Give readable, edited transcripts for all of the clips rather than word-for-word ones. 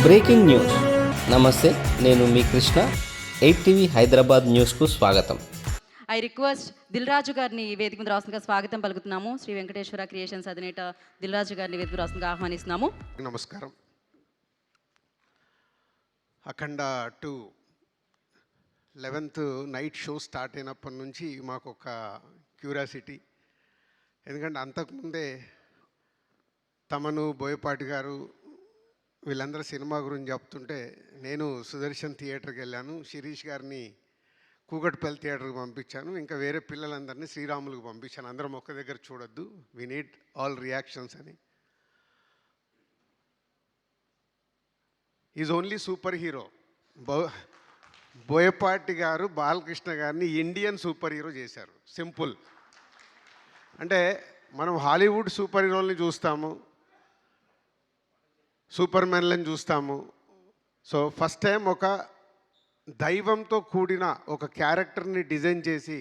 Breaking news. నమస్తే, నేను మీ Krishna. 8 TV Hyderabad న్యూస్కు స్వాగతం. ఐ రిక్వెస్ట్ దిల్రాజు గారిని వేదిక మీద రాష్ట్రంగా స్వాగతం పలుకుతున్నాము. శ్రీ వెంకటేశ్వర క్రియేషన్స్ అధినేత దిల్రాజు గారిని వేదిక రాష్ట్రంగా ఆహ్వానిస్తున్నాము. నమస్కారం. అఖండ 2 11th నైట్ షో స్టార్ట్ అయినప్పటి నుంచి మాకు ఒక క్యూరియాసిటీ. ఎందుకంటే అంతకుముందే తమను, బోయపాటి గారు వీళ్ళందరూ సినిమా గురించి చెప్తుంటే నేను సుదర్శన్ థియేటర్కి వెళ్ళాను, శిరీష్ గారిని కూకట్పల్లి థియేటర్కి పంపించాను, ఇంకా వేరే పిల్లలందరినీ శ్రీరాములకు పంపించాను. అందరం ఒక్క దగ్గర చూడొద్దు, వి నీడ్ ఆల్ రియాక్షన్స్ అని. Is only super hero. Boyapati గారు బాలకృష్ణ గారిని ఇండియన్ సూపర్ హీరో చేశారు. సింపుల్. అంటే మనం హాలీవుడ్ సూపర్ హీరోల్ని చూస్తాము, సూపర్ మ్యాన్లను చూస్తాము. సో ఫస్ట్ టైం ఒక దైవంతో కూడిన ఒక క్యారెక్టర్ని డిజైన్ చేసి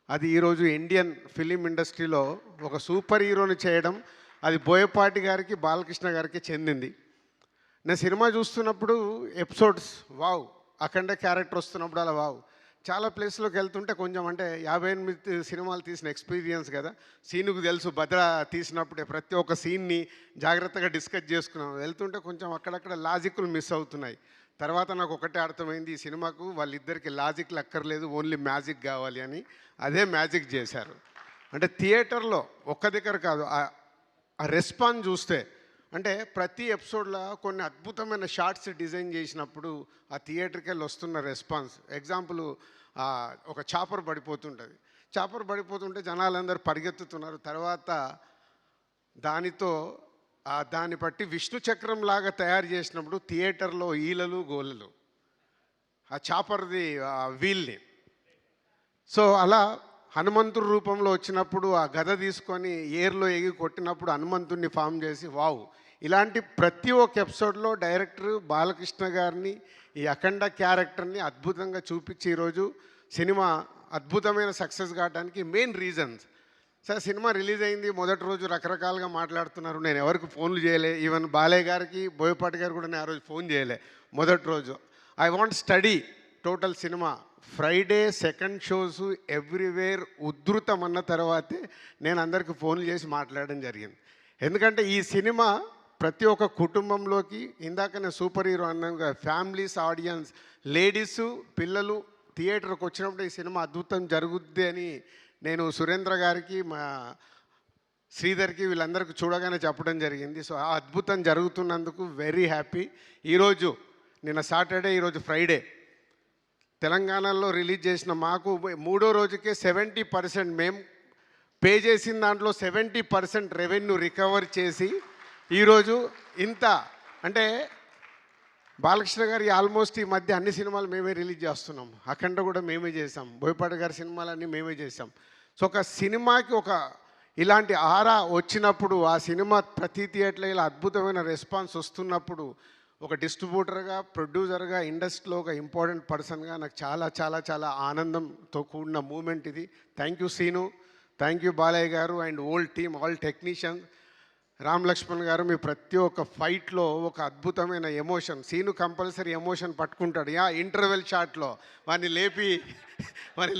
అది ఈరోజు ఇండియన్ ఫిలిం ఇండస్ట్రీలో ఒక సూపర్ హీరోని చేయడం, అది బోయపాటి గారికి, బాలకృష్ణ గారికి చెందింది. నేను సినిమా చూస్తున్నప్పుడు ఎపిసోడ్స్ వావ్, అఖండ క్యారెక్టర్ వస్తున్నప్పుడు అలా వావ్. చాలా ప్లేస్లోకి వెళ్తుంటే కొంచెం అంటే 58 సినిమాలు తీసిన ఎక్స్పీరియన్స్ కదా, సీనుకు తెలుసు. భద్ర తీసినప్పుడే ప్రతి ఒక్క సీన్ని జాగ్రత్తగా డిస్కస్ చేసుకున్నాం. వెళ్తుంటే కొంచెం అక్కడక్కడ లాజిక్లు మిస్ అవుతున్నాయి. తర్వాత నాకు ఒకటే అర్థమైంది, ఈ సినిమాకు వాళ్ళిద్దరికి లాజిక్లు అక్కర్లేదు, ఓన్లీ మ్యాజిక్ కావాలి అని. అదే మ్యాజిక్ చేశారు. అంటే థియేటర్లో ఒక్క దగ్గర కాదు, ఆ రెస్పాన్స్ చూస్తే అంటే ప్రతి ఎపిసోడ్లో కొన్ని అద్భుతమైన షార్ట్స్ డిజైన్ చేసినప్పుడు ఆ థియేటర్కి వెళ్ళి వస్తున్న రెస్పాన్స్. ఎగ్జాంపుల్, ఒక చాపర్ పడిపోతుంటుంది. చాపర్ పడిపోతుంటే జనాలందరూ పరిగెత్తుతున్నారు. తర్వాత దాన్ని బట్టి విష్ణు చక్రం లాగా తయారు చేసినప్పుడు థియేటర్లో ఈలలు గోలలు ఆ చాపర్ది వీల్ని. సో అలా హనుమంతుడి రూపంలో వచ్చినప్పుడు ఆ గద తీసుకొని ఏర్లో ఎగి కొట్టినప్పుడు హనుమంతుడిని ఫామ్ చేసి వావ్. ఇలాంటి ప్రతి ఒక్క ఎపిసోడ్లో డైరెక్టర్ బాలకృష్ణ గారిని, ఈ అఖండ క్యారెక్టర్ని అద్భుతంగా చూపించి ఈరోజు సినిమా అద్భుతమైన సక్సెస్ కావడానికి main reasons. Sir cinema release అయింది, మొదటి రోజు రకరకాలుగా మాట్లాడుతున్నారు. నేను ఎవరికి ఫోన్లు చేయలే, ఈవెన్ బాలయ్య గారికి, బోయపాటి గారు కూడా నేను ఆ రోజు ఫోన్ చేయలే మొదటి రోజు. I want study total cinema. Friday second shows everywhere ఉధృతం అన్న తర్వాతే నేను అందరికీ ఫోన్లు చేసి మాట్లాడడం జరిగింది. ఎందుకంటే ఈ సినిమా ప్రతి ఒక్క కుటుంబంలోకి, ఇందాక నేను సూపర్ హీరో అన్నాను, ఫ్యామిలీస్, ఆడియన్స్, లేడీసు, పిల్లలు థియేటర్కి వచ్చినప్పుడు ఈ సినిమా అద్భుతం జరుగుద్ది అని నేను సురేంద్ర గారికి, మా శ్రీధర్కి, వీళ్ళందరికీ చూడగానే చెప్పడం జరిగింది. సో ఆ అద్భుతం జరుగుతున్నందుకు వెరీ హ్యాపీ. ఈరోజు నిన్న సాటర్డే, ఈరోజు ఫ్రైడే, తెలంగాణలో రిలీజ్ చేసిన మాకు మూడో రోజుకే 70% మేము పే చేసిన దాంట్లో 70% రెవెన్యూ రికవర్ చేసి ఈరోజు ఇంత అంటే బాలకృష్ణ గారి ఆల్మోస్ట్ ఈ మధ్య అన్ని సినిమాలు మేమే రిలీజ్ చేస్తున్నాం. అఖండ కూడా మేమే చేసాం, బోయపాటి గారి సినిమాలన్నీ మేమే చేసాం. సో ఒక సినిమాకి ఒక ఇలాంటి ఆరా వచ్చినప్పుడు, ఆ సినిమా ప్రతి థియేటర్లో ఇలా అద్భుతమైన రెస్పాన్స్ వస్తున్నప్పుడు, ఒక డిస్ట్రిబ్యూటర్గా, ప్రొడ్యూసర్గా, ఇండస్ట్రీలో ఒక ఇంపార్టెంట్ పర్సన్గా నాకు చాలా చాలా చాలా ఆనందంతో కూడిన మూమెంట్ ఇది. Thank you Seenu, thank you Balayya garu and old team, all technicians. Ram Lakshman garu, మీ ప్రతి ఒక్క ఫైట్లో ఒక అద్భుతమైన ఎమోషన్. సీను కంపల్సరీ ఎమోషన్ పట్టుకుంటాడు. ఇంటర్వెల్ షాట్లో వాడిని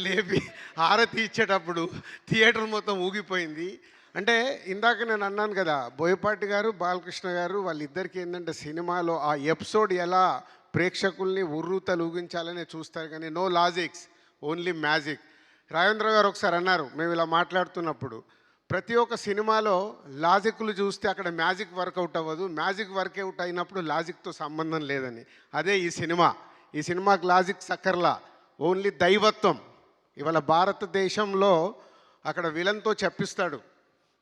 లేపి హారతి ఇచ్చేటప్పుడు థియేటర్ మొత్తం ఊగిపోయింది. అంటే ఇందాక నేను అన్నాను కదా, బోయపాటి గారు, బాలకృష్ణ గారు వాళ్ళిద్దరికీ ఏంటంటే సినిమాలో ఆ ఎపిసోడ్ ఎలా ప్రేక్షకుల్ని ఉర్రూతలు ఊగించాలనే చూస్తారు, కానీ no logics, only magic. Rajendra garu ఒకసారి అన్నారు మేము ఇలా మాట్లాడుతున్నప్పుడు, ప్రతి ఒక్క సినిమాలో లాజిక్లు చూస్తే అక్కడ మ్యాజిక్ వర్కౌట్ అవ్వదు, మ్యాజిక్ వర్కౌట్ అయినప్పుడు లాజిక్తో సంబంధం లేదని. అదే ఈ సినిమాకి లాజిక్ సక్కర్లా, ఓన్లీ దైవత్వం. ఇవాళ భారతదేశంలో అక్కడ విలన్తో చెప్పిస్తాడు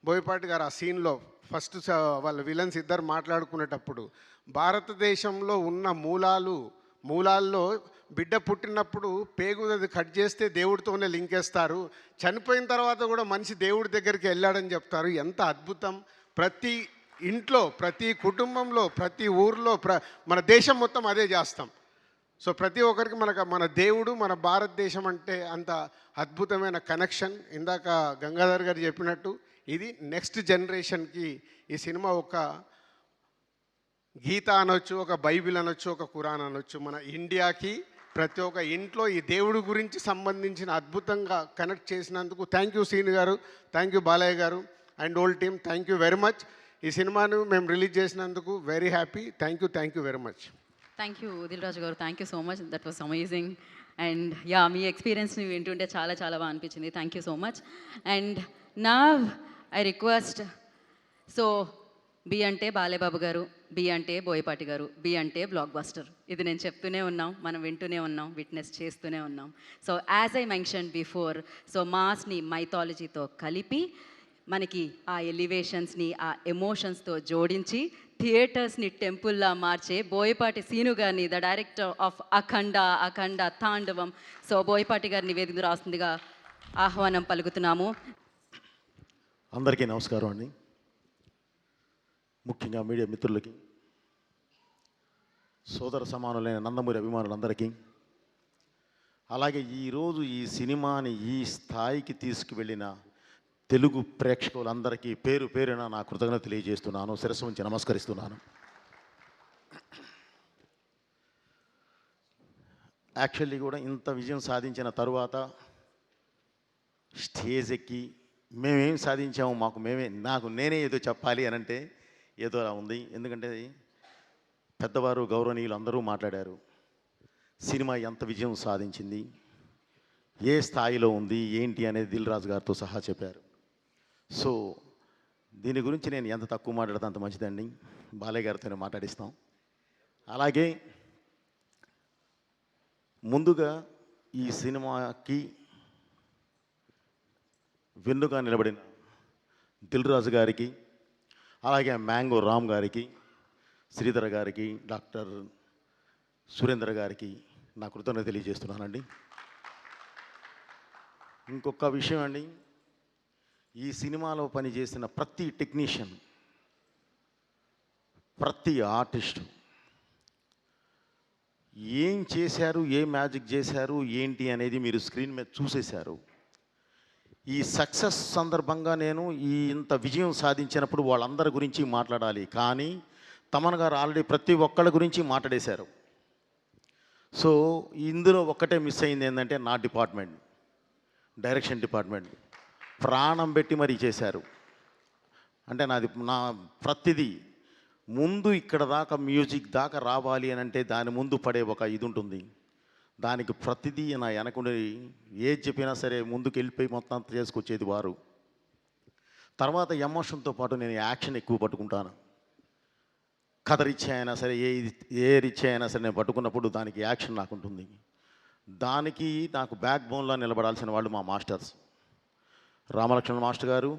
బోయపాటి గారు ఆ సీన్లో. ఫస్ట్ వాళ్ళ విలన్స్ ఇద్దరు మాట్లాడుకునేటప్పుడు భారతదేశంలో ఉన్న మూలాల్లో బిడ్డ పుట్టినప్పుడు పేగుది కట్ చేస్తే దేవుడితోనే లింకేస్తారు, చనిపోయిన తర్వాత కూడా మనిషి దేవుడి దగ్గరికి వెళ్ళాడని చెప్తారు. ఎంత అద్భుతం! ప్రతి ఇంట్లో, ప్రతి కుటుంబంలో, ప్రతి ఊర్లో, మన దేశం మొత్తం అదే చేస్తాం. సో ప్రతి ఒక్కరికి మన దేవుడు, మన భారతదేశం అంటే అంత అద్భుతమైన కనెక్షన్. ఇందాక గంగాధర్ గారు చెప్పినట్టు ఇది నెక్స్ట్ జనరేషన్కి ఈ సినిమా ఒక గీత అనొచ్చు, ఒక బైబిల్ అనొచ్చు, ఒక ఖురాన్ అనొచ్చు. మన ఇండియాకి ప్రతి ఒక్క ఇంట్లో ఈ దేవుడి గురించి సంబంధించిన అద్భుతంగా కనెక్ట్ చేసినందుకు thank you Seenu garu, thank you Balayya garu and old team, thank you very much. ఈ సినిమాను మేము రిలీజ్ చేసినందుకు very happy. Thank you very much. Thank you Dil Raju garu, thank you so much, that was amazing. And yeah, మీ ఎక్స్పీరియన్స్ని వింటుంటే చాలా చాలా బాగా అనిపించింది. Thank you so much. And నా ఐ రిక్వెస్ట్, సో బి అంటే బాలేబాబు గారు, బి అంటే బోయపాటి గారు, బి అంటే బ్లాక్ బస్టర్. ఇది నేను చెప్తూనే ఉన్నాం, మనం వింటూనే ఉన్నాం, విట్నెస్ చేస్తూనే ఉన్నాం. So as I mention before, so మాస్ని మైథాలజీతో కలిపి మనకి ఆ ఎలివేషన్స్ని ఆ ఎమోషన్స్తో జోడించి థియేటర్స్ని టెంపుల్లా మార్చే బోయపాటి సీను గారిని, ద డైరెక్టర్ ఆఫ్ అఖండ తాండవం, సో బోయపాటి గారిని వేదిక మీద రాస్తుందిగా ఆహ్వానం పలుకుతున్నాము. అందరికీ నమస్కారం అండి. ముఖ్యంగా మీడియా మిత్రులకి, సోదర సమానులైన నందమూరి అభిమానులందరికీ, అలాగే ఈరోజు ఈ సినిమాని ఈ స్థాయికి తీసుకువెళ్ళిన తెలుగు ప్రేక్షకులందరికీ పేరు పేరున నా కృతజ్ఞత తెలియజేస్తున్నాను, శిరస్సు ఉంచి నమస్కరిస్తున్నాను. యాక్చువల్లీ కూడా ఇంత విజయం సాధించిన తరువాత స్టేజ్ ఎక్కి మేమేం సాధించాము, నాకు నేనే ఏదో చెప్పాలి అని అంటే ఏదోలా ఉంది. ఎందుకంటే పెద్దవారు గౌరవనీయులు అందరూ మాట్లాడారు. సినిమా ఎంత విజయం సాధించింది, ఏ స్థాయిలో ఉంది ఏంటి అనేది దిల్ రాజు గారితో సహా చెప్పారు. సో దీని గురించి నేను ఎంత తక్కువ మాట్లాడితే అంత మంచిదండి. బాలయ్య గారితోనే మాట్లాడిస్తాం. అలాగే ముందుగా ఈ సినిమాకి వెన్నుగా నిలబడిన దిల్ రాజు గారికి, అలాగే మ్యాంగో రామ్ గారికి, శ్రీధర్ గారికి, డాక్టర్ సురేంద్ర గారికి నా కృతజ్ఞత తెలియజేస్తున్నానండి. ఇంకొక విషయం అండి, ఈ సినిమాలో పనిచేసిన ప్రతి టెక్నీషియన్, ప్రతి ఆర్టిస్టు ఏం చేశారు, ఏ మ్యాజిక్ చేశారు ఏంటి అనేది మీరు స్క్రీన్ మీద చూసేశారు. ఈ సక్సెస్ సందర్భంగా నేను ఇంత విజయం సాధించినప్పుడు వాళ్ళందరి గురించి మాట్లాడాలి, కానీ తమన్ గారు ఆల్రెడీ ప్రతి ఒక్కళ్ళ గురించి మాట్లాడేశారు. సో ఇందులో ఒక్కటే మిస్ అయింది ఏంటంటే నా డిపార్ట్మెంట్, డైరెక్షన్ డిపార్ట్మెంట్ ప్రాణం పెట్టి మరీ చేశారు. అంటే నా ప్రతిదీ ముందు ఇక్కడ దాకా మ్యూజిక్ దాకా రావాలి అని అంటే దాని ముందు పడే ఒక ఇది ఉంటుంది. దానికి ప్రతిదీ నా వెనకుండి ఏది చెప్పినా సరే ముందుకు వెళ్ళిపోయి మొత్తం అంతా చేసుకొచ్చేది వారు. తర్వాత ఎమోషన్తో పాటు నేను యాక్షన్ ఎక్కువ పట్టుకుంటాను. కథ రిచ్ అయినా సరే, ఏ రిచ్ అయినా సరే నేను పట్టుకున్నప్పుడు దానికి యాక్షన్ నాకు ఉంటుంది. దానికి నాకు బ్యాక్ బోన్లో నిలబడాల్సిన వాళ్ళు మా మాస్టర్స్ రామలక్ష్మణ్ మాస్టర్ గారు,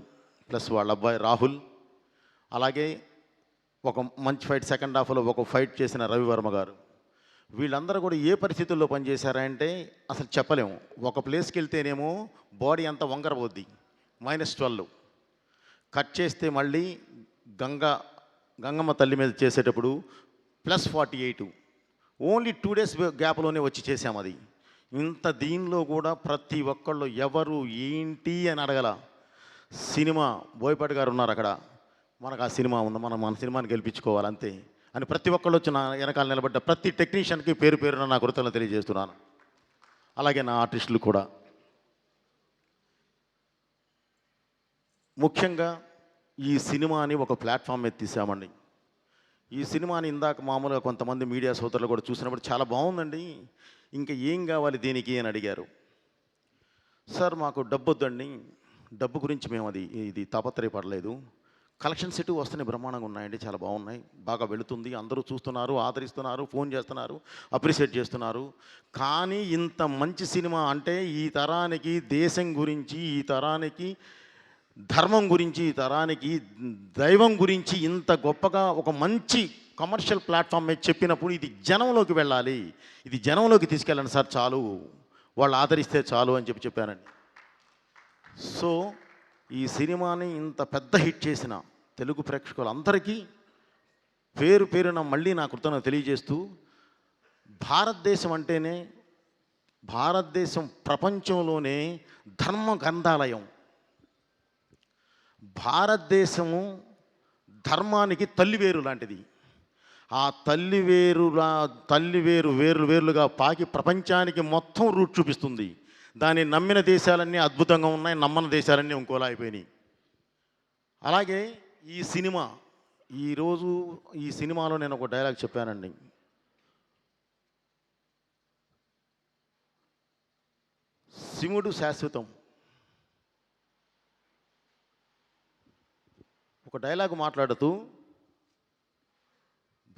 ప్లస్ వాళ్ళ అబ్బాయి రాహుల్, అలాగే ఒక మంచి ఫైట్ సెకండ్ హాఫ్లో ఒక ఫైట్ చేసిన రవివర్మ గారు. వీళ్ళందరూ కూడా ఏ పరిస్థితుల్లో పనిచేశారంటే అసలు చెప్పలేము. ఒక ప్లేస్కి వెళ్తేనేమో బాడీ అంతా వంకరపోద్ది, -12 కట్ చేస్తే మళ్ళీ గంగమ్మ తల్లి మీద చేసేటప్పుడు +48, ఓన్లీ 2 days గ్యాప్లోనే వచ్చి చేసాం అది. ఇంత దీనిలో కూడా ప్రతి ఒక్కళ్ళు ఎవరు ఏంటి అని అడగల. సినిమా బోయపాటి గారు ఉన్నారు అక్కడ, మనకు ఆ సినిమా ఉంది, మన సినిమాని గెలిపించుకోవాలి అంతే అని ప్రతి ఒక్కళ్ళు వచ్చి నా వెనకాల నిలబడ్డ ప్రతి టెక్నీషియన్కి పేరు పేరున నా కృతజ్ఞతలు తెలియజేస్తున్నాను. అలాగే నా ఆర్టిస్టులు కూడా. ముఖ్యంగా ఈ సినిమాని ఒక ప్లాట్ఫామ్ మీద తీసామండి. ఈ సినిమాని ఇందాక మామూలుగా కొంతమంది మీడియా సోదరులు కూడా చూసినప్పుడు చాలా బాగుందండి, ఇంకా ఏం కావాలి దీనికి అని అడిగారు. సార్ మాకు డబ్బు వద్దండి, డబ్బు గురించి మేము ఇది తాపత్రయపడలేదు. కలెక్షన్స్ ఎటు వస్తున్నాయి, బ్రహ్మాండంగా ఉన్నాయండి, చాలా బాగున్నాయి, బాగా వెళుతుంది, అందరూ చూస్తున్నారు, ఆదరిస్తున్నారు, ఫోన్ చేస్తున్నారు, అప్రిషియేట్ చేస్తున్నారు. కానీ ఇంత మంచి సినిమా అంటే ఈ తరానికి దేశం గురించి, ఈ తరానికి ధర్మం గురించి, ఈ తరానికి దైవం గురించి ఇంత గొప్పగా ఒక మంచి కమర్షియల్ ప్లాట్ఫామ్ మీద చెప్పినప్పుడు ఇది జనంలోకి వెళ్ళాలి, ఇది జనంలోకి తీసుకెళ్ళండి సార్, చాలు వాళ్ళు ఆదరిస్తే చాలు అని చెప్పానండి. సో ఈ సినిమాని ఇంత పెద్ద హిట్ చేసిన తెలుగు ప్రేక్షకులందరికీ పేరు పేరున మళ్ళీ నా కృతజ్ఞతలు తెలియజేస్తూ, భారతదేశం ప్రపంచంలోనే ధర్మ గ్రంథాలయం. భారతదేశము ధర్మానికి తల్లివేరు లాంటిది. ఆ తల్లి వేరు వేర్లుగా పాకి ప్రపంచానికి మొత్తం రూట్ చూపిస్తుంది. దాన్ని నమ్మిన దేశాలన్నీ అద్భుతంగా ఉన్నాయి, నమ్మని దేశాలన్నీ ఇంకోలా అయిపోయినాయి. అలాగే ఈ సినిమా, ఈరోజు ఈ సినిమాలో నేను ఒక డైలాగ్ చెప్పానండి. శివుడు శాశ్వతం. ఒక డైలాగ్ మాట్లాడుతూ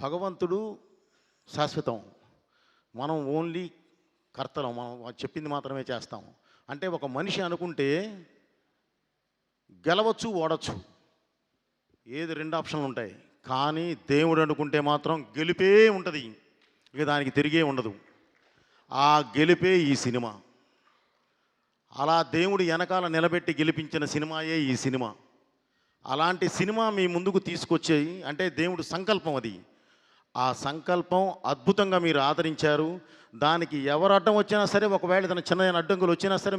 భగవంతుడు శాశ్వతం, మనం ఓన్లీ కర్తలం, మనం చెప్పింది మాత్రమే చేస్తాం. అంటే ఒక మనిషి అనుకుంటే గెలవచ్చు, ఓడచ్చు, ఏది 2 ఆప్షన్లు ఉంటాయి. కానీ దేవుడు అనుకుంటే మాత్రం గెలిపే ఉంటుంది, ఇక దానికి తిరిగే ఉండదు. ఆ గెలిపే ఈ సినిమా. అలా దేవుడు వెనకాల నిలబెట్టి గెలిపించిన సినిమాయే ఈ సినిమా. అలాంటి సినిమా మీ ముందుకు తీసుకొచ్చేయి అంటే దేవుడు సంకల్పం అది. ఆ సంకల్పం అద్భుతంగా మీరు ఆదరించారు. దానికి ఎవరు అడ్డం వచ్చినా సరే, ఒకవేళ ఏదైనా చిన్న అడ్డంకులు వచ్చినా సరే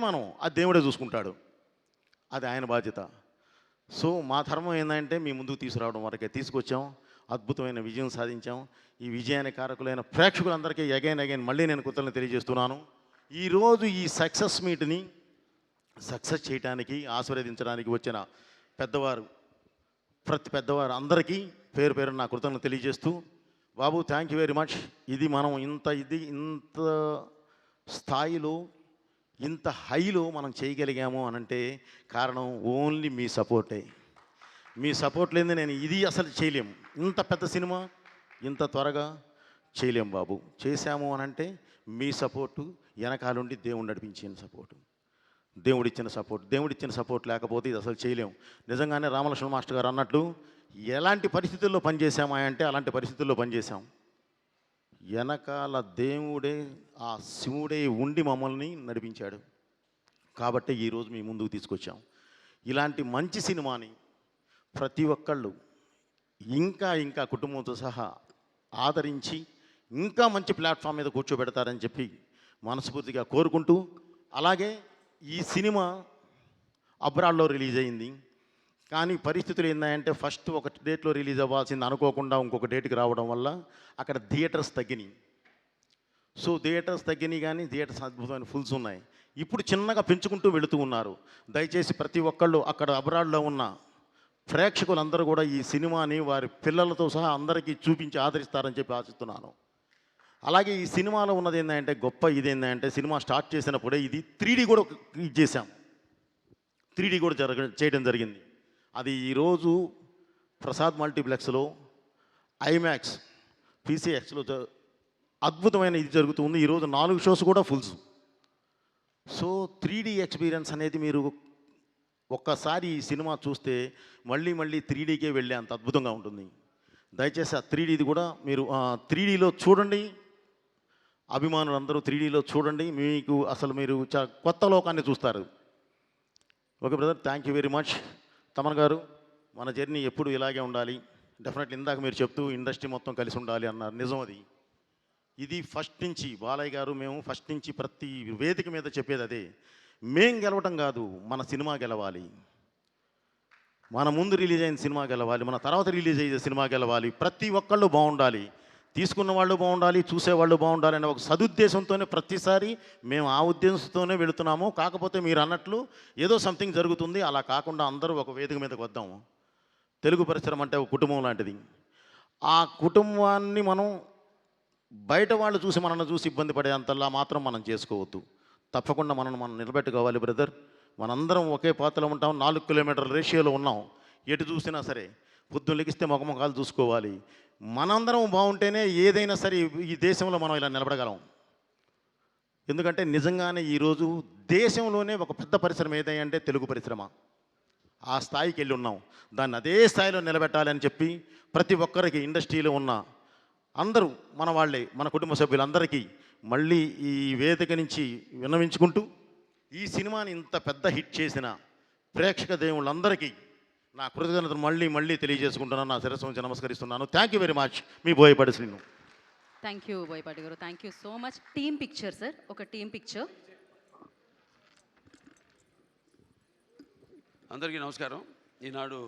మనం ఆ దేవుడే చూసుకుంటాడు, అది ఆయన బాధ్యత. సో మా ధర్మం ఏంటంటే మీ ముందుకు తీసుకురావడం వరకే తీసుకొచ్చాం, అద్భుతమైన విజయం సాధించాం. ఈ విజయానికి కారకులైన ప్రేక్షకులందరికీ అగైన్ మళ్ళీ నేను కృతజ్ఞతలు తెలియజేస్తున్నాను. ఈరోజు ఈ సక్సెస్ మీట్ని సక్సెస్ చేయడానికి ఆశీర్వదించడానికి వచ్చిన పెద్దవారు, ప్రతి పెద్దవారు అందరికీ పేరు పేరు నా కృతజ్ఞతలు తెలియజేస్తూ, బాబు థ్యాంక్ యూ వెరీ మచ్. ఇది మనం ఇంత స్థాయిలో, ఇంత హైలో మనం చేయగలిగాము అనంటే కారణం ఓన్లీ మీ సపోర్టే. మీ సపోర్ట్ లేని నేను ఇది అసలు చేయలేము. ఇంత పెద్ద సినిమా ఇంత త్వరగా చేయలేము బాబు. చేశాము అనంటే మీ సపోర్టు, వెనకాలండి దేవుడు నడిపించిన సపోర్టు, దేవుడిచ్చిన సపోర్ట్ లేకపోతే ఇది అసలు చేయలేము. నిజంగానే రామలక్ష్మణ మాస్టర్ గారు అన్నట్లు ఎలాంటి పరిస్థితుల్లో పనిచేసామా అంటే అలాంటి పరిస్థితుల్లో పనిచేసాం. వెనకాల దేవుడే, ఆ శివుడే ఉండి మమ్మల్ని నడిపించాడు. కాబట్టి ఈరోజు మీ ముందుకు తీసుకొచ్చాం. ఇలాంటి మంచి సినిమాని ప్రతి ఒక్కళ్ళు ఇంకా కుటుంబంతో సహా ఆదరించి ఇంకా మంచి ప్లాట్ఫామ్ మీద కూర్చోబెడతారని చెప్పి మనస్ఫూర్తిగా కోరుకుంటూ, అలాగే ఈ సినిమా అబ్రాడ్లో రిలీజ్ అయింది. కానీ పరిస్థితులు ఏంటంటే ఫస్ట్ ఒక డేట్లో రిలీజ్ అవ్వాల్సింది అనుకోకుండా ఇంకొక డేట్కి రావడం వల్ల అక్కడ థియేటర్స్ తగ్గినాయి. సో థియేటర్స్ తగ్గినాయి, కానీ థియేటర్స్ అద్భుతమైన ఫుల్స్ ఉన్నాయి. ఇప్పుడు చిన్నగా పెంచుకుంటూ వెళుతూ ఉన్నారు. దయచేసి ప్రతి ఒక్కళ్ళు అక్కడ అబ్రాడ్లో ఉన్న ప్రేక్షకులందరూ కూడా ఈ సినిమాని వారి పిల్లలతో సహా అందరికీ చూపించి ఆదరిస్తారని చెప్పి ఆశిస్తున్నాను. అలాగే ఈ సినిమాలో ఉన్నది ఏంటంటే గొప్ప ఇదేంటంటే, సినిమా స్టార్ట్ చేసినప్పుడే ఇది 3D కూడా ఇది చేశాం, 3D కూడా చేయడం జరిగింది. అది ఈరోజు ప్రసాద్ మల్టీప్లెక్స్లో, ఐమాక్స్, పీసీఎక్స్లో అద్భుతమైన ఇది జరుగుతుంది. ఈరోజు 4 షోస్ కూడా ఫుల్స్. సో 3D ఎక్స్పీరియన్స్ అనేది మీరు ఒక్కసారి ఈ సినిమా చూస్తే మళ్ళీ 3Dకే వెళ్ళే అంత అద్భుతంగా ఉంటుంది. దయచేసి ఆ 3Dది కూడా మీరు 3Dలో చూడండి. అభిమానులందరూ 3Dలో చూడండి, మీకు అసలు మీరు కొత్త లోకాన్ని చూస్తారు. Okay brother, thank you very much. Thaman గారు, మన జర్నీ ఎప్పుడు ఇలాగే ఉండాలి. డెఫినెట్లీ ఇందాక మీరు చెప్తూ ఇండస్ట్రీ మొత్తం కలిసి ఉండాలి అన్నారు, నిజం అది. ఇది ఫస్ట్ నుంచి బాలయ్య గారు, మేము ఫస్ట్ నుంచి ప్రతి వేదిక మీద చెప్పేది అదే. మేం గెలవటం కాదు, మన సినిమా గెలవాలి. మన ముందు రిలీజ్ అయిన సినిమా గెలవాలి, మన తర్వాత రిలీజ్ అయ్యే సినిమా గెలవాలి. ప్రతి ఒక్కళ్ళు బాగుండాలి, తీసుకున్న వాళ్ళు బాగుండాలి, చూసేవాళ్ళు బాగుండాలి అనే ఒక సదుద్దేశంతోనే ప్రతిసారి మేము ఆ ఉద్దేశంతోనే వెళుతున్నాము. కాకపోతే మీరు అన్నట్లు ఏదో సంథింగ్ జరుగుతుంది, అలా కాకుండా అందరూ ఒక వేదిక మీదకి వద్దాము. తెలుగు పరిశ్రమ అంటే ఒక కుటుంబం లాంటిది. ఆ కుటుంబాన్ని మనం బయట వాళ్ళు చూసి మనల్ని చూసి ఇబ్బంది పడేంతలా మాత్రం మనం చేసుకోవద్దు. తప్పకుండా మనం నిలబెట్టుకోవాలి బ్రదర్. మనందరం ఒకే పాత్రలో ఉంటాం, 4 కిలోమీటర్ల రేషియోలో ఉన్నాం. ఎటు చూసినా సరే పొద్దున్న లెగిస్తే ముఖముఖాలు చూసుకోవాలి. మనందరం బాగుంటేనే ఏదైనా సరే ఈ దేశంలో మనం ఇలా నిలబడగలం. ఎందుకంటే నిజంగానే ఈరోజు దేశంలోనే ఒక పెద్ద పరిశ్రమ ఏదంటే తెలుగు పరిశ్రమ. ఆ స్థాయికి వెళ్ళి ఉన్నాం. దాన్ని అదే స్థాయిలో నిలబెట్టాలని చెప్పి ప్రతి ఒక్కరికి ఇండస్ట్రీలో ఉన్న అందరూ మన వాళ్ళే, మన కుటుంబ సభ్యులందరికీ మళ్ళీ ఈ వేదిక నుంచి విన్నవించుకుంటూ, ఈ సినిమాని ఇంత పెద్ద హిట్ చేసిన ప్రేక్షక దేవుళ్ళందరికీ నా కృతజ్ఞతలు మళ్ళీ తెలియజేసుకుంటున్నాను. నా శిరస్సు నుంచి నమస్కరిస్తున్నాను. Thank you very much. మీ Boyapati Srinu. Thank you Boyapati garu, thank you so much. Team picture sir, ఒక టీమ్ పిక్చర్. అందరికీ నమస్కారం. ఈనాడు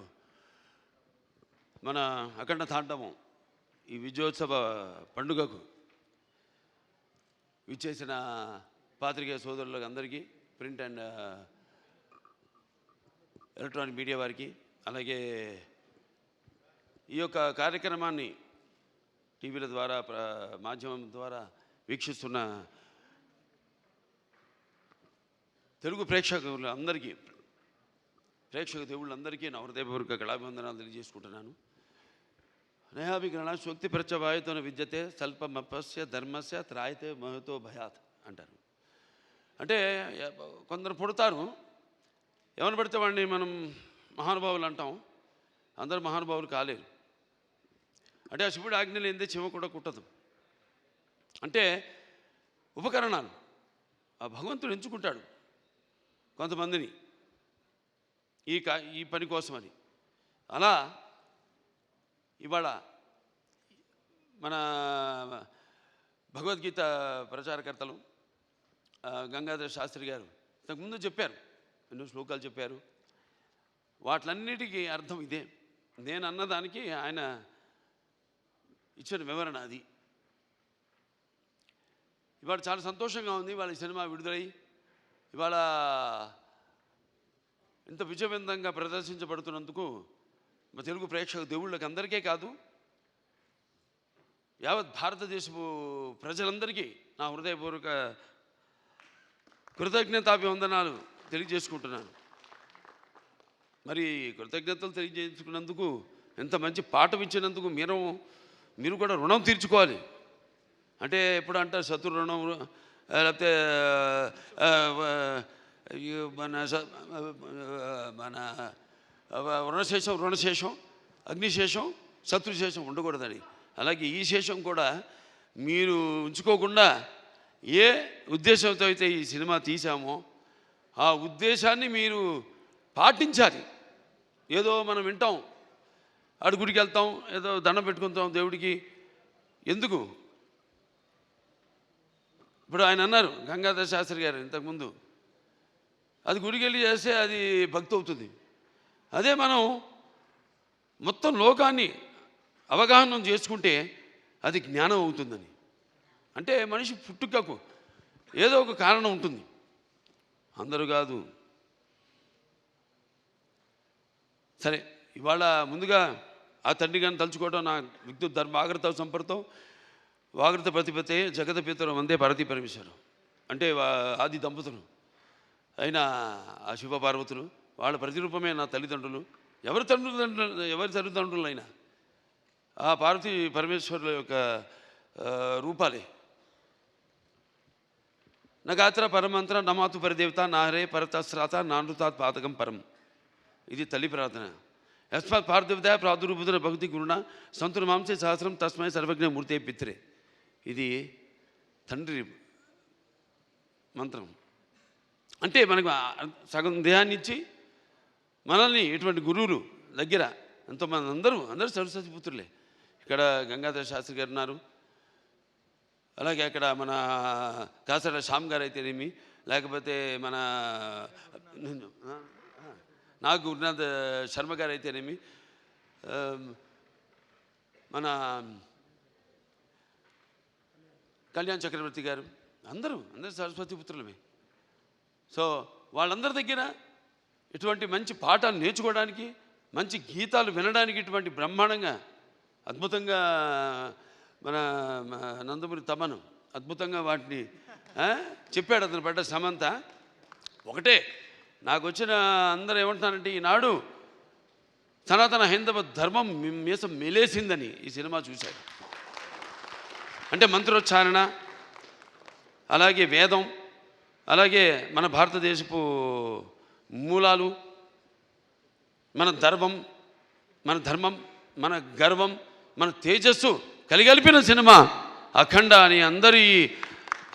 మన అఖండ తాండవం ఈ విజయోత్సవ పండుగకు విచ్చేసిన పాత్రికేయ సోదరులకు అందరికీ, ప్రింట్ అండ్ ఎలక్ట్రానిక్ మీడియా వారికి, అలాగే ఈ యొక్క కార్యక్రమాన్ని టీవీల ద్వారా మాధ్యమం ద్వారా వీక్షిస్తున్న తెలుగు ప్రేక్షకులందరికీ, ప్రేక్షక దేవుళ్ళందరికీ నా హృదయపూర్వక కళాభివందనాలు తెలియజేసుకుంటున్నాను. నయాభిగ్రహణ శక్తి ప్రత్యవాయుతో విద్యతే స్వల్పమపస్య ధర్మస్య త్రాయతే మహతో భయాత్ అంటారు. అంటే కొందరు పుడతారు, ఎవరు పడితే వాడిని మనం మహానుభావులు అంటాం. అందరూ మహానుభావులు కాలేరు. అంటే ఆ శివుడు ఆజ్ఞ లేనిదే చెవ కూడా కుట్టదు. అంటే ఉపకరణాలు ఆ భగవంతుడు ఎంచుకుంటాడు కొంతమందిని ఈ పని కోసమని. అలా ఇవాళ మన భగవద్గీత ప్రచారకర్తలు గంగాధర శాస్త్రి గారు ఇంతకుముందు చెప్పారు, ఎన్నో శ్లోకాలు చెప్పారు. వాటిలన్నిటికీ అర్థం ఇదే. నేను అన్నదానికి ఆయన ఇచ్చిన వివరణ అది. ఇవాళ చాలా సంతోషంగా ఉంది. ఇవాళ ఈ సినిమా విడుదలై ఇవాళ ఇంత విజయవంతంగా ప్రదర్శించబడుతున్నందుకు మా తెలుగు ప్రేక్షక దేవుళ్ళకి అందరికీ కాదు, యావత్ భారతదేశపు ప్రజలందరికీ నా హృదయపూర్వక కృతజ్ఞతాభివందనాలు తెలియజేసుకుంటున్నాను. మరి కృతజ్ఞతలు తెలియజేసుకున్నందుకు, ఎంత మంచి పాఠం ఇచ్చినందుకు మీరు కూడా రుణం తీర్చుకోవాలి. అంటే ఎప్పుడు అంటారు శత్రు రుణం, లేకపోతే మన రుణశేషం అగ్నిశేషం శత్రుశేషం ఉండకూడదని. అలాగే ఈ శేషం కూడా మీరు ఉంచుకోకుండా ఏ ఉద్దేశంతో అయితే ఈ సినిమా తీసామో ఆ ఉద్దేశాన్ని మీరు పాటించాలి. ఏదో మనం వింటాం, గుడికి వెళ్తాం, ఏదో దండం పెట్టుకుంటాం దేవుడికి. ఎందుకు? ఇప్పుడు ఆయన అన్నారు గంగాధర శాస్త్రి గారు ఇంతకుముందు, అది గుడికి వెళ్ళి చేస్తే అది భక్తి అవుతుంది. అదే మనం మొత్తం లోకాన్ని అవగాహన చేసుకుంటే అది జ్ఞానం అవుతుందని. అంటే మనిషి పుట్టుకకు ఏదో ఒక కారణం ఉంటుంది, అందరూ కాదు. సరే, ఇవాళ ముందుగా ఆ తండ్రి గారిని తలుచుకోవడం నా విద్యుత్ ధర్మ ఆగ్రత సంపర్తం వాగ్రత ప్రతిపతే జగత పితరం వందే భారతీ పరమేశ్వరం. అంటే ఆది దంపతులు అయిన ఆ శివ పార్వతులు, వాళ్ళ ప్రతిరూపమే నా తల్లిదండ్రులు. ఎవరి తల్లిదండ్రులైనా ఆ పార్వతీ పరమేశ్వరుల యొక్క రూపాలే. నగాత్ర పరమంత్ర నమాతు పరిదేవత నాహరే పరతస్రాత నానృతాత్ పాతకం పరం. ఇది తల్లి ప్రార్థన. యస్మాత్ పార్థివత ప్రాదుర్భుతుల భక్తి గురుణ సంతుల మాంసే సహస్రం తస్మై సర్వజ్ఞ మూర్తే పిత్రే. ఇది తండ్రి మంత్రం. అంటే మనకు సగం దేహాన్ని ఇచ్చి మనల్ని ఇటువంటి గురువులు దగ్గర ఎంతోమంది, అందరూ సరస్వతి పుత్రులే. ఇక్కడ గంగాధర శాస్త్రి గారు ఉన్నారు, అలాగే అక్కడ మన కాసర శ్యామ్ గారు అయితేనేమి, లేకపోతే మన నాగ్ గురునాథ్ శర్మ గారు అయితేనేమి, మన కళ్యాణ్ చక్రవర్తి గారు, అందరూ సరస్వతి పుత్రులమే. సో వాళ్ళందరి దగ్గర ఇటువంటి మంచి పాఠాలు నేర్చుకోవడానికి, మంచి గీతాలు వినడానికి ఇటువంటి బ్రహ్మాండంగా అద్భుతంగా మన నందమూరి తమను అద్భుతంగా వాటిని చెప్పాడు. అతను పడ్డ సమంత ఒకటే. నాకు వచ్చిన అందరూ ఏమంటున్నారంటే, ఈనాడు సనాతన హైందవ ధర్మం మీసం మెలేసిందని ఈ సినిమా చూశాడు. అంటే మంత్రోచ్చారణ, అలాగే వేదం, అలాగే మన భారతదేశపు మూలాలు, మన ధర్మం, మన గర్వం, మన తేజస్సు కలిగలిపిన సినిమా అఖండ అని అందరి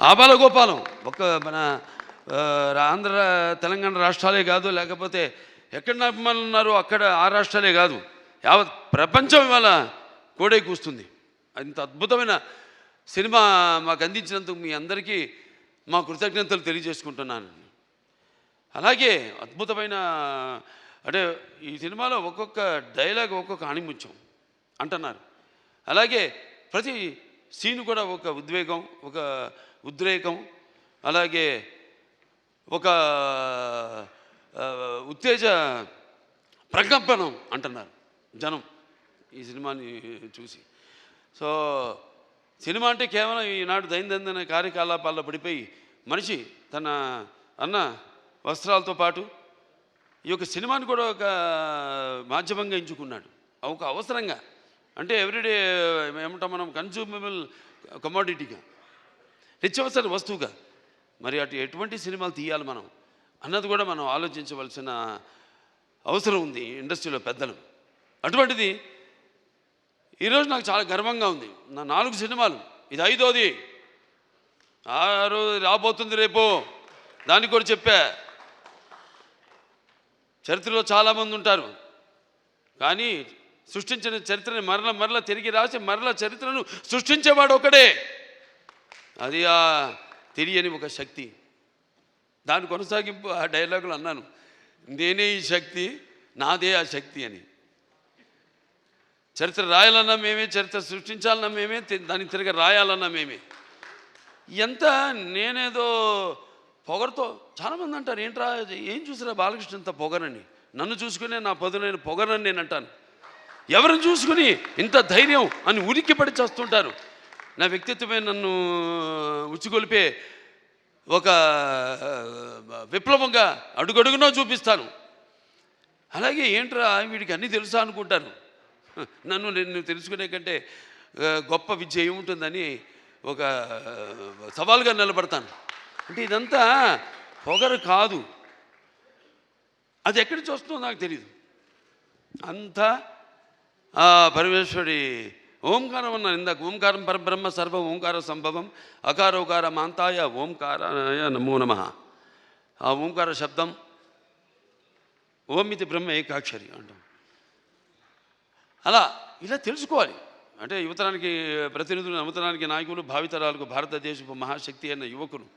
ఆబాలగోపాలం. ఒక మన ఆంధ్ర తెలంగాణ రాష్ట్రాలే కాదు, లేకపోతే ఎక్కడ అభిమానులు ఉన్నారో అక్కడ ఆ రాష్ట్రాలే కాదు, యావత్ ప్రపంచం ఇవాళ కోడే కూస్తుంది. అంత అద్భుతమైన సినిమా మాకు అందించినందుకు మీ అందరికీ మా కృతజ్ఞతలు తెలియజేసుకుంటున్నాను. అలాగే అద్భుతమైన, అంటే ఈ సినిమాలో ఒక్కొక్క డైలాగ్ ఒక్కొక్క ఆణిముత్యం అంటున్నారు. అలాగే ప్రతి సీన్ కూడా ఒక ఉద్వేగం, ఒక ఉద్రేకం, అలాగే ఒక ఉత్తేజ ప్రకంపనం అంటున్నారు జనం ఈ సినిమాని చూసి. సో సినిమా అంటే కేవలం ఈనాడు దైనందిన కార్యకలాపాల్లో పడిపోయి మనిషి తన అన్న వస్త్రాలతో పాటు ఈ యొక్క సినిమాని కూడా ఒక మాధ్యమంగా ఎంచుకున్నాడు, ఒక అవసరంగా. అంటే ఎవ్రీడే ఏమంటాం మనం, కన్జ్యూమబుల్ కమోడిటీగా, నిత్యావసర వస్తువుగా. మరి ఎటువంటి సినిమాలు తీయాలి మనం అన్నది కూడా మనం ఆలోచించవలసిన అవసరం ఉంది ఇండస్ట్రీలో పెద్దలు. అటువంటిది ఈరోజు నాకు చాలా గర్వంగా ఉంది. నా 4 సినిమాలు, ఇది 5వది, 6 రాబోతుంది రేపు. దానికి కూడా చెప్పా, చరిత్రలో చాలామంది ఉంటారు, కానీ సృష్టించిన చరిత్రని మరల తిరిగి రాసి మరల చరిత్రను సృష్టించేవాడు ఒకడే. అది ఆ తెలియని ఒక శక్తి. దాని కొనసాగింపు ఆ డైలాగులు అన్నాను, నేనే ఈ శక్తి, నాదే ఆ శక్తి అని. చరిత్ర రాయాలన్నా మేమే, చరిత్ర సృష్టించాలన్నా మేమే, దాన్ని తిరిగి రాయాలన్నా మేమే. ఎంత నేనేదో పొగరుతో, చాలామంది అంటారు, ఏంట్రా ఏం చూసిరా బాలకృష్ణ ఇంత పొగరని. నన్ను చూసుకునే నా పదునైన పొగరని నేను అంటాను. ఎవరిని చూసుకుని ఇంత ధైర్యం అని ఉలిక్కిపడి చేస్తుంటారు. నా వ్యక్తిత్వమే నన్ను ఉచ్చిగొలిపే ఒక విప్లవంగా అడుగడుగునో చూపిస్తాను. అలాగే ఏంట్రా వీడికి అన్నీ తెలుసా అనుకుంటారు. నేను తెలుసుకునే కంటే గొప్ప విద్య ఏముంటుందని ఒక సవాల్గా నిలబడతాను. అంటే ఇదంతా పొగరు కాదు, అది ఎక్కడి నుంచి వస్తుందో నాకు తెలియదు. అంతా ఆ పరమేశ్వరుడి ఓంకారం అన్నాను ఇందాక. ఓంకారం పరబ్రహ్మ సర్వ ఓంకార సంభవం అకారోకార మాంతాయ ఓంకారాయ నమో నమః. ఆ ఓంకార శబ్దం ఓమితి బ్రహ్మ ఏకాక్షరి అంటాం. అలా ఇలా తెలుసుకోవాలి. అంటే యువతరానికి ప్రతినిధులు, నవతరానికి నాయకులు, భావితరాలకు భారతదేశపు మహాశక్తి అయిన యువకులు.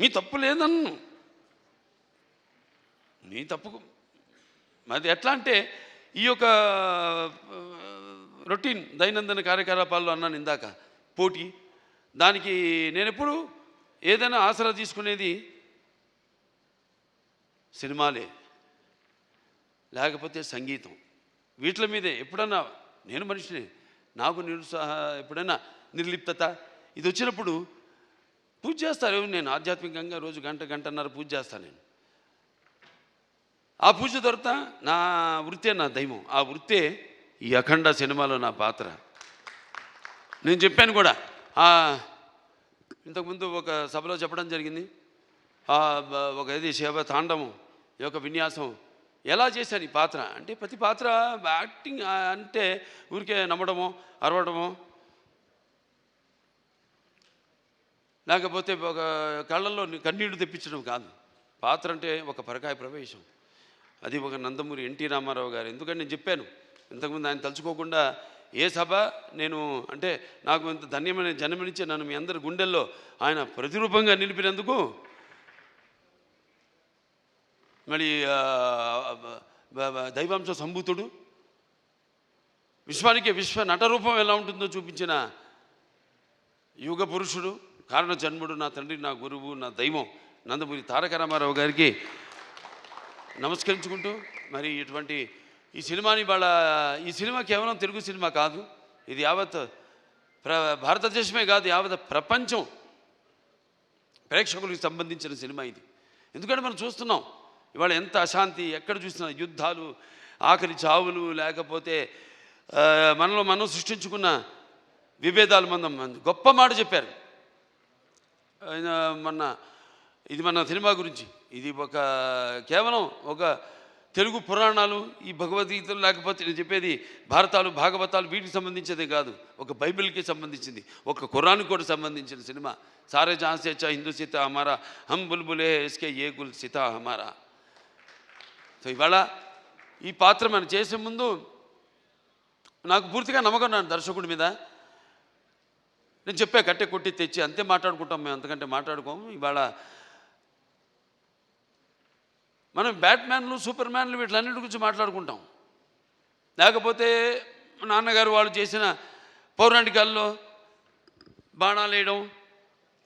మీ తప్పు లేదన్ను, నీ తప్పుకు అది ఎట్లా అంటే ఈ యొక్క రొటీన్ దైనందిన కార్యకలాపాల్లో అన్నాను ఇందాక, పోటీ. దానికి నేను ఎప్పుడు ఏదైనా ఆసరా తీసుకునేది సినిమాలే, లేకపోతే సంగీతం. వీటి మీదే ఎప్పుడన్నా నేను మనిషిని, నాకు ఎప్పుడైనా నిర్లిప్తత ఇది వచ్చినప్పుడు పూజ చేస్తారు. నేను ఆధ్యాత్మికంగా రోజు గంటన్నర పూజ చేస్తాను నేను. ఆ పూజ తర్వాత నా వృత్తే నా దైవం. ఆ వృత్తే ఈ అఖండ సినిమాలో నా పాత్ర. నేను చెప్పాను కూడా, ఇంతకుముందు ఒక సభలో చెప్పడం జరిగింది. ఒక ఇది శివ తాండవం యొక్క విన్యాసం ఎలా చేశాను ఈ పాత్ర అంటే, ప్రతి పాత్ర యాక్టింగ్ అంటే ఊరికే నమ్మడమో అరవడమో, లేకపోతే ఒక కళ్ళల్లో కన్నీళ్లు తెప్పించడం కాదు. పాత్ర అంటే ఒక పరకాయ ప్రవేశం. అది ఒక నందమూరి ఎన్టీ రామారావు గారు. ఎందుకంటే నేను చెప్పాను ఇంతకుముందు, ఆయన తలుచుకోకుండా ఏ సభ నేను అంటే నాకు ఇంత ధన్యమైన జన్మనిచ్చే నన్ను మీ అందరి గుండెల్లో ఆయన ప్రతిరూపంగా నిలిపినందుకు, మరి దైవాంశ సంభూతుడు, విశ్వానికి విశ్వ నటరూపం ఎలా ఉంటుందో చూపించిన యుగ పురుషుడు, కారణ జన్ముడు, నా తండ్రి, నా గురువు, నా దైవం నందమూరి తారక రామారావు గారికి నమస్కరించుకుంటూ, మరి ఇటువంటి ఈ సినిమాని ఈ సినిమా కేవలం తెలుగు సినిమా కాదు, ఇది యావత్ భారతదేశమే కాదు, యావత్ ప్రపంచం ప్రేక్షకులకు సంబంధించిన సినిమా ఇది. ఎందుకంటే మనం చూస్తున్నాం ఇవాళ ఎంత అశాంతి, ఎక్కడ చూసినా యుద్ధాలు, ఆఖరి చావులు, లేకపోతే మనలో మనం సృష్టించుకున్న విభేదాలు. మనం గొప్ప మాట చెప్పారు ఇది మన సినిమా గురించి. ఇది కేవలం ఒక తెలుగు పురాణాలు, ఈ భగవద్గీతలు, లేకపోతే నేను చెప్పేది భారతాలు, భాగవతాలు, వీటికి సంబంధించేదే కాదు, ఒక బైబిల్కి సంబంధించింది, ఒక ఖురాన్కి కూడా సంబంధించిన సినిమా. సారే జహాన్ సే అచ్చా హిందూ సీతా హమారా, హమ్ బుల్బులే ఇస్కే ఏ గుల్ సీతా హమారా. సో ఇవాళ ఈ పాత్ర మనం చేసే ముందు నాకు పూర్తిగా నమ్మకం నా దర్శకుడి మీద. నేను చెప్పా, కట్టె కొట్టి తెచ్చి అంతే మాట్లాడుకుంటాం మేము, అంతకంటే మాట్లాడుకోము. ఇవాళ మనం బ్యాట్మ్యాన్లు, సూపర్ మ్యాన్లు, వీటిలన్నిటి గురించి మాట్లాడుకుంటాం. లేకపోతే నాన్నగారు వాళ్ళు చేసిన పౌరాణికాల్లో బాణాలు వేయడం,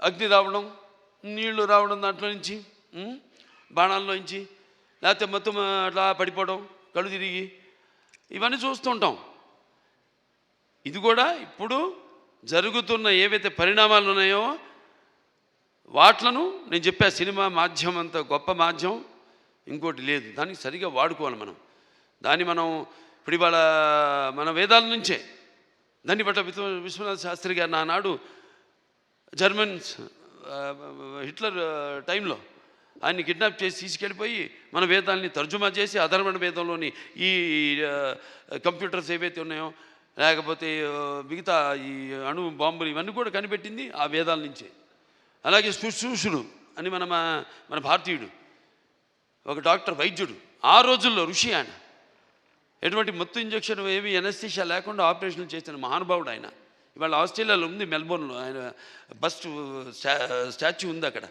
అగ్ని రావడం, నీళ్లు రావడం దాంట్లో నుంచి, బాణాల్లో నుంచి, లేకపోతే మొత్తం అట్లా పడిపోవడం, కళ్ళు తిరిగి, ఇవన్నీ చూస్తుంటాం. ఇది కూడా ఇప్పుడు జరుగుతున్న ఏవైతే పరిణామాలు ఉన్నాయో వాట్లను నేను చెప్పా. సినిమా మాధ్యమం అంత గొప్ప మాధ్యమం ఇంకోటి లేదు. దానికి సరిగా వాడుకోవాలి మనం. దాన్ని మనం ఇప్పుడు ఇవాళ మన వేదాల నుంచే దాన్ని బట్ట విశ్వనాథ శాస్త్రి గారు నానాడు జర్మన్స్ హిట్లర్ టైంలో ఆయన్ని కిడ్నాప్ చేసి తీసుకెళ్ళిపోయి మన వేదాలని తర్జుమా చేసి అధర్వణ వేదంలోని ఈ కంప్యూటర్స్ ఏవైతే ఉన్నాయో, లేకపోతే మిగతా ఈ అణు బాంబులు ఇవన్నీ కూడా కనిపెట్టింది ఆ వేదాల నుంచే. అలాగే శుశ్రూషుడు అని మన భారతీయుడు ఒక డాక్టర్, వైద్యుడు, ఆ రోజుల్లో ఋషి ఆయన. ఎటువంటి మత్తు ఇంజక్షన్ ఏమి ఎనస్థీషియా లేకుండా ఆపరేషన్లు చేసిన మహానుభావుడు ఆయన. ఇవాళ ఆస్ట్రేలియాలో ఉంది, మెల్బోర్న్లో ఆయన బస్ట్ స్టాచ్యూ ఉంది అక్కడ,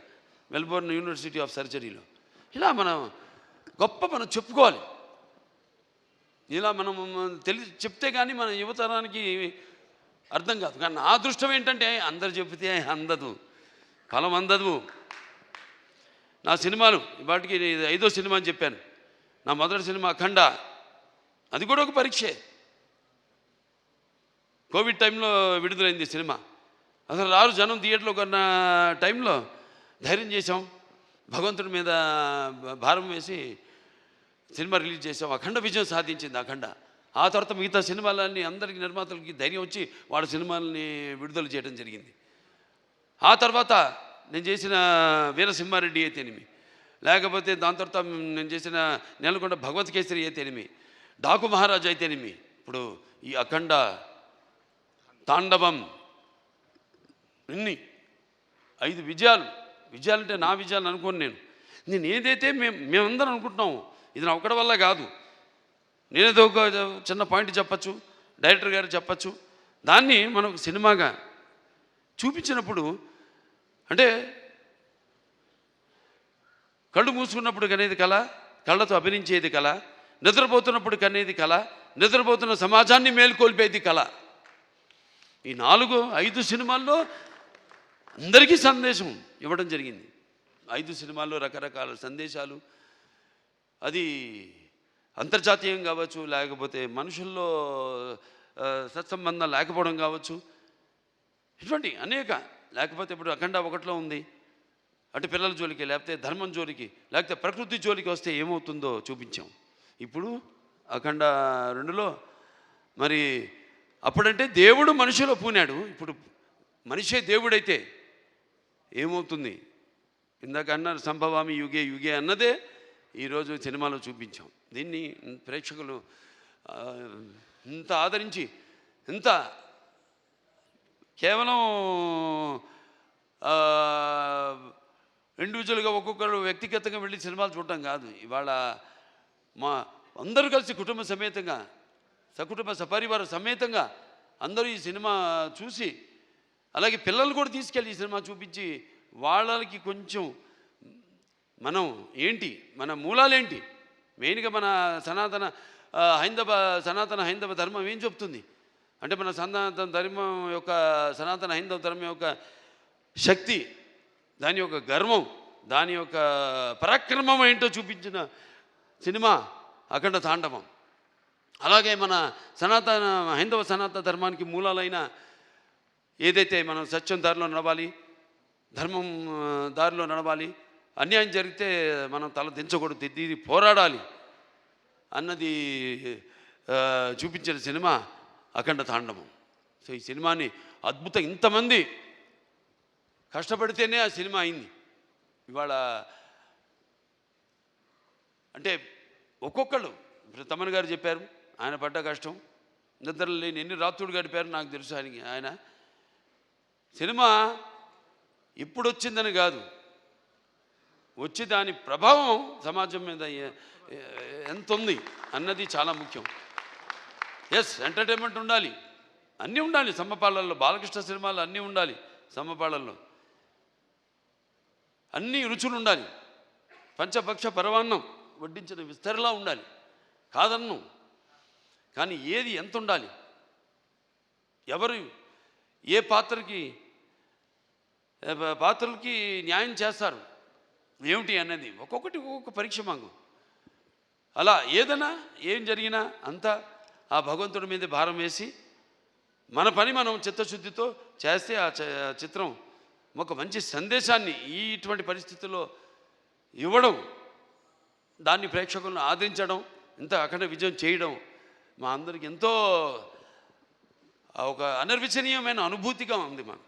మెల్బోర్న్ యూనివర్సిటీ ఆఫ్ సర్జరీలో. ఇలా మనం చెప్పుకోవాలి. ఇలా మనం చెప్తే కానీ మన యువతరానికి అర్థం కాదు. కానీ నా అదృష్టం ఏంటంటే అందరు చెబితే అందదు, ఫలం అందదు. నా సినిమాలు వాటికి 5వ సినిమా అని చెప్పాను. నా మొదటి సినిమా అఖండ, అది కూడా ఒక పరీక్షే. కోవిడ్ టైంలో విడుదలైంది సినిమా. అసలు రారు జనం థియేటర్లో కొన్న టైంలో ధైర్యం చేసాం, భగవంతుడి మీద భారం వేసి సినిమా రిలీజ్ చేసాం. అఖండ విజయం సాధించింది అఖండ. ఆ తర్వాత మిగతా సినిమాలన్నీ అందరికీ నిర్మాతలకి ధైర్యం వచ్చి వాళ్ళ సినిమాలని విడుదల చేయడం జరిగింది. ఆ తర్వాత నేను చేసిన వీరసింహారెడ్డి అయితేనేమి, లేకపోతే దాని తర్వాత నేను చేసిన నెలకొండ భగవత్ కేసరి అయితేనేమి, డాకు మహారాజు అయితేనేమి, ఇప్పుడు ఈ అఖండ, తాండవం, ఇన్ని 5 విజయాలంటే నా విజయాలు అనుకోను. నేను ఏదైతే మేమందరం అనుకుంటున్నాము ఇది నా ఒక్కడి వల్ల కాదు. నేనేదో ఒక చిన్న పాయింట్ చెప్పచ్చు, డైరెక్టర్ గారు చెప్పచ్చు, దాన్ని మనకు సినిమాగా చూపించినప్పుడు అంటే కళ్ళు మూసుకున్నప్పుడు కనేది కళ, కళ్ళతో అభినయించేది కళ, నిద్రపోతున్నప్పుడు కనేది కళ, నిద్రపోతున్న సమాజాన్ని మేల్కొల్పేది కళ. ఈ 4-5 సినిమాల్లో అందరికీ సందేశం ఇవ్వడం జరిగింది. 5 సినిమాల్లో రకరకాల సందేశాలు. అది అంతర్జాతీయం కావచ్చు, లేకపోతే మనుషుల్లో సత్సంబంధం లేకపోవడం కావచ్చు, ఇటువంటి అనేక. లేకపోతే ఇప్పుడు అఖండ 1లో ఉంది, అటు పిల్లల జోలికి, లేకపోతే ధర్మం జోలికి, లేకపోతే ప్రకృతి జోలికి వస్తే ఏమవుతుందో చూపించాం. ఇప్పుడు అఖండ 2లో మరి అప్పుడంటే దేవుడు మనిషిలో పూనాడు, ఇప్పుడు మనిషే దేవుడైతే ఏమవుతుంది? ఇందాక అన్నారు సంభవామి యుగే యుగే అన్నదే ఈరోజు సినిమాలో చూపించాం. దీన్ని ప్రేక్షకులు ఇంత ఆదరించి, ఇంత కేవలం ఇండివిజువల్గా ఒక్కొక్కరు వ్యక్తిగతంగా వెళ్ళి సినిమాలు చూడటం కాదు. ఇవాళ మా అందరూ కలిసి కుటుంబ సమేతంగా, సకుటుంబ సపరివార సమేతంగా అందరూ ఈ సినిమా చూసి, అలాగే పిల్లలు కూడా తీసుకెళ్ళి ఈ సినిమా చూపించి వాళ్ళకి కొంచెం మనం ఏంటి, మన మూలాలేంటి, మెయిన్గా మన సనాతన హైందవ ధర్మం ఏం చెప్తుంది అంటే, మన సనాతన ధర్మం యొక్క సనాతన హైందవ ధర్మం యొక్క శక్తి, దాని యొక్క గర్వం, దాని యొక్క పరాక్రమం ఏంటో చూపించిన సినిమా అఖండ తాండవం. అలాగే మన హైందవ సనాతన ధర్మానికి మూలాలైన ఏదైతే మనం సత్యం దారిలో నడవాలి, ధర్మం దారిలో నడవాలి, అన్యాయం జరిగితే మనం తల దించకూడదు, ఇది పోరాడాలి అన్నది చూపించిన సినిమా అఖండ తాండవం. సో ఈ సినిమాని ఇంతమంది కష్టపడితేనే ఆ సినిమా అయింది. ఇవాళ అంటే ఒక్కొక్కళ్ళు, ఇప్పుడు తమన్ గారు చెప్పారు ఆయన పడ్డ కష్టం, నిద్రలు లేని ఎన్ని రాత్రులు గడిపారు నాకు తెలుసు. ఆయన సినిమా ఇప్పుడు వచ్చిందని కాదు, వచ్చి దాని ప్రభావం సమాజం మీద ఎంత ఉంది అన్నది చాలా ముఖ్యం. ఎస్, ఎంటర్టైన్మెంట్ ఉండాలి, అన్నీ ఉండాలి సమ్మపాళ్ళల్లో. బాలకృష్ణ సినిమాలు అన్నీ ఉండాలి సమ్మపాళ్ళల్లో, అన్ని రుచులు ఉండాలి. పంచపక్ష పరవాన్నం వడ్డించిన విస్తరలా ఉండాలి, కాదన్నం. కానీ ఏది ఎంత ఉండాలి, ఎవరు ఏ పాత్రలకి న్యాయం చేస్తారు ఏమిటి అన్నది ఒక్కొక్కటి ఒక్కొక్క పరీక్ష మాకు. అలా ఏదైనా ఏం జరిగినా అంతా ఆ భగవంతుడి మీద భారం వేసి మన పని మనం చిత్తశుద్ధితో చేస్తే ఆ చిత్రం ఒక మంచి సందేశాన్ని ఇటువంటి పరిస్థితుల్లో ఇవ్వడం, దాన్ని ప్రేక్షకులను ఆదరించడం, ఇంత అఖండ విజయం చేయడం మా అందరికి ఎంతో ఒక అనిర్వచనీయమైన అనుభూతిగా ఉంది. మాకు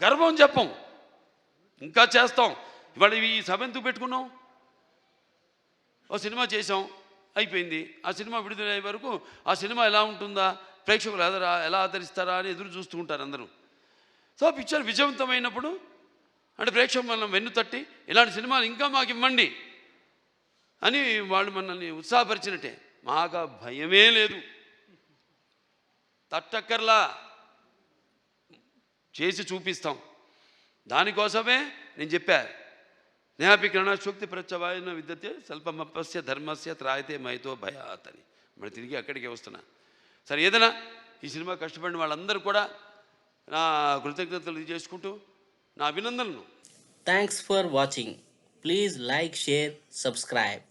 గర్వం చెప్పం, ఇంకా చేస్తాం. ఇవాళ ఈ సభ ఎందుకు పెట్టుకున్నాం? ఓ సినిమా చేసాం, అయిపోయింది. ఆ సినిమా విడుదలయ్యే వరకు ఆ సినిమా ఎలా ఉంటుందా, ప్రేక్షకులు ఎలా ఆదరిస్తారా అని ఎదురు చూస్తూ ఉంటారు అందరూ. సో పిక్చర్ విజయవంతమైనప్పుడు అంటే ప్రేక్షకులు మనం వెన్ను తట్టి ఇలాంటి సినిమాలు ఇంకా మాకు ఇవ్వండి అని వాళ్ళు మనల్ని ఉత్సాహపరిచినట్టే. మాకు భయమే లేదు, తట్టక్కర్లా, చేసి చూపిస్తాం. దానికోసమే నేను చెప్పా, నేహాపికరణ శుక్తి ప్రత్యవాయన విద్యతే స్వల్పమప్పస్య ధర్మస్య త్రాయతే మైతో భయాత్ అని మరి తిరిగి అక్కడికే వస్తున్నా. సరే, ఏదైనా ఈ సినిమా కష్టపడిన వాళ్ళందరూ కూడా నా కృతజ్ఞతలు చేసుకుంటూ నా అభినందనలు. Thanks for watching. Please like, share, subscribe.